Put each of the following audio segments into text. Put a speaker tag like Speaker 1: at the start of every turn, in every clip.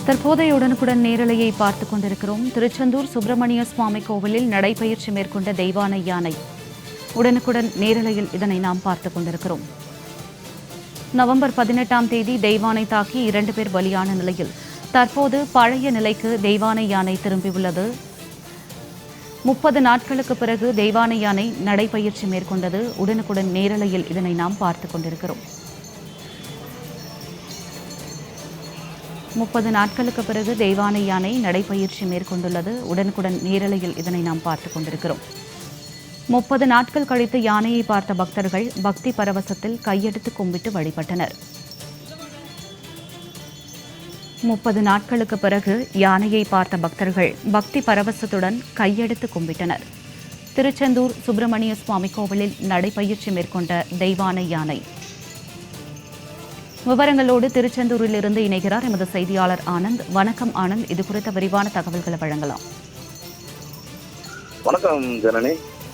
Speaker 1: தற்போதைய உடனுக்குடன் நேரலையை பார்த்துக் கொண்டிருக்கிறோம். திருச்செந்தூர் சுப்பிரமணிய சுவாமி கோவிலில் நடைபயிற்சி மேற்கொண்ட தெய்வானை யானை. உடனுக்குடன் நேரலையில் இதனை நாம் பார்த்துக் கொண்டிருக்கிறோம். நவம்பர் 18ஆம் தேதி தெய்வானை தாக்கி 2 பேர் பலியான நிலையில் தற்போது பழைய நிலைக்கு தெய்வானை யானை திரும்பியுள்ளது. 30 நாட்களுக்கு பிறகு தெய்வானை யானை நடைபயிற்சி மேற்கொண்டது. உடனுக்குடன் நேரலையில் இதனை நாம் பார்த்துக் கொண்டிருக்கிறோம். 30 நாட்களுக்கு பிறகு தெய்வானை யானை நடைபயிற்சி மேற்கொண்டுள்ளது. உடனுக்குடன் நேரலையில் இதனை நாம் பார்த்துக் கொண்டிருக்கிறோம். 30 நாட்கள் கழித்து யானையை பார்த்த பக்தர்கள் பக்தி பரவசத்தில் கையெடுத்து கும்பிட்டு வழிபட்டனர். 30 நாட்களுக்கு பிறகு யானையை பார்த்த பக்தர்கள் பக்தி பரவசத்துடன் கையெடுத்து கும்பிட்டனர். திருச்செந்தூர் சுப்பிரமணிய சுவாமி கோவிலில் நடைபயிற்சி மேற்கொண்ட தெய்வானை யானை. விவரங்களோடு திருச்செந்தூரில் இருந்து இணைகிறார் எமது செய்தியாளர் ஆனந்த். வணக்கம் ஆனந்த், இது குறித்த விரிவான தகவல்களை வழங்கலாம்.
Speaker 2: வணக்கம் ஜனனி.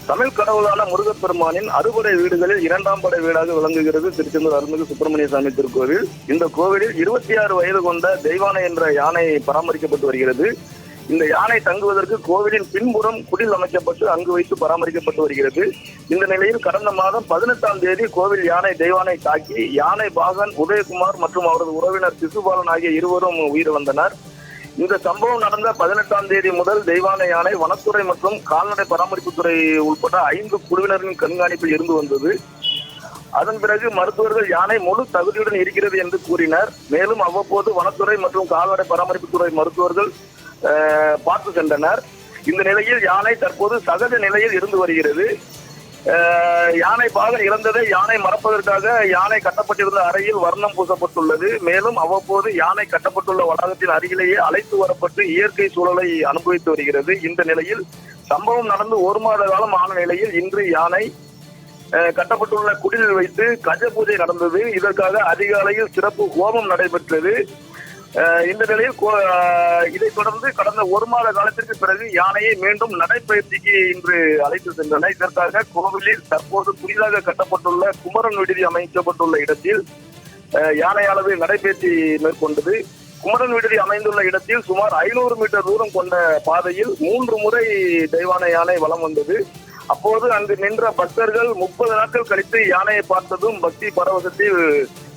Speaker 2: தமிழ் கடவுளான முருகப்பெருமானின் அறுபடை வீடுகளில் 2ஆம் படை வீடாக விளங்குகிறது திருச்செந்தூர் அருள்மிகு சுப்பிரமணிய சாமி திருக்கோவில். இந்த கோவிலில் 26 வயது கொண்ட தெய்வானை என்ற யானை பராமரிக்கப்பட்டு வருகிறது. இந்த யானை தங்குவதற்கு கோவிலின் பின்புறம் குடில் அமைக்கப்பட்டு அங்கு வைத்து பராமரிக்கப்பட்டு வருகிறது. இந்த நிலையில் கடந்த மாதம் 18ஆம் தேதி கோவில் யானை தெய்வானை தாக்கி யானை பாகன் உதயகுமார் மற்றும் அவரது உறவினர் சிசுபாலன் ஆகிய இருவரும் உயிரிழந்தனர். இந்த சம்பவம் நடந்த 18ஆம் தேதி முதல் தெய்வானை யானை வனத்துறை மற்றும் கால்நடை பராமரிப்புத்துறை உட்பட 5 குழுவினரின் கண்காணிப்பில் இருந்து வந்தது. அதன் பிறகு மருத்துவர்கள் யானை முழு தகுதியுடன் இருக்கிறது என்று கூறினர். மேலும் அவ்வப்போது வனத்துறை மற்றும் கால்நடை பராமரிப்புத்துறை மருத்துவர்கள் பார்த்து சென்றனர். இந்த நிலையில் யானை தற்போது சகஜ நிலையில் இருந்து வருகிறது. யானை பாகன் இறந்ததை யானை மறப்பதற்காக யானை கட்டப்பட்டிருந்த அறையில் வர்ணம் பூசப்பட்டுள்ளது. மேலும் அவ்வப்போது யானை கட்டப்பட்டுள்ள வளாகத்தின் அருகிலேயே அழைத்து வரப்பட்டு இயற்கை சூழலை அனுபவித்து வருகிறது. இந்த நிலையில் சம்பவம் நடந்து 1 மாத காலம் ஆன நிலையில் இன்று யானை கட்டப்பட்டுள்ள குடிலில் வைத்து கஜ பூஜை நடந்தது. இதற்காக அதிகாலையில் சிறப்பு ஹோமம் நடைபெற்றது. இந்த நிலையில் இதைத் தொடர்ந்து கடந்த 1 மாத காலத்திற்கு பிறகு யானையை மீண்டும் நடைபயிற்சிக்கு இன்று அழைத்து சென்றனர். இதற்காக கோவிலில் தற்போது புதிதாக கட்டப்பட்டுள்ள குமரன் விடுதி அமைக்கப்பட்டுள்ள இடத்தில் யானையானது நடைபயிற்சி மேற்கொண்டது. குமரன் விடுதி அமைந்துள்ள இடத்தில் சுமார் 500 மீட்டர் தூரம் கொண்ட பாதையில் 3 முறை தெய்வானை யானை வலம் வந்தது. அப்போது அங்கு நின்ற பக்தர்கள் 30 நாட்கள் கழித்து யானையை பார்த்ததும் பக்தி பரவசத்தில்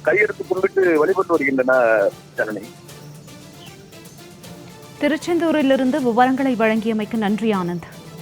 Speaker 2: கையெடுத்து கும்பிட்டு வழிபட்டு வருகின்றனர். ஜனனி,
Speaker 1: திருச்செந்தூரிலிருந்து விவரங்களை வழங்கியமைக்கு நன்றி ஆனந்த்.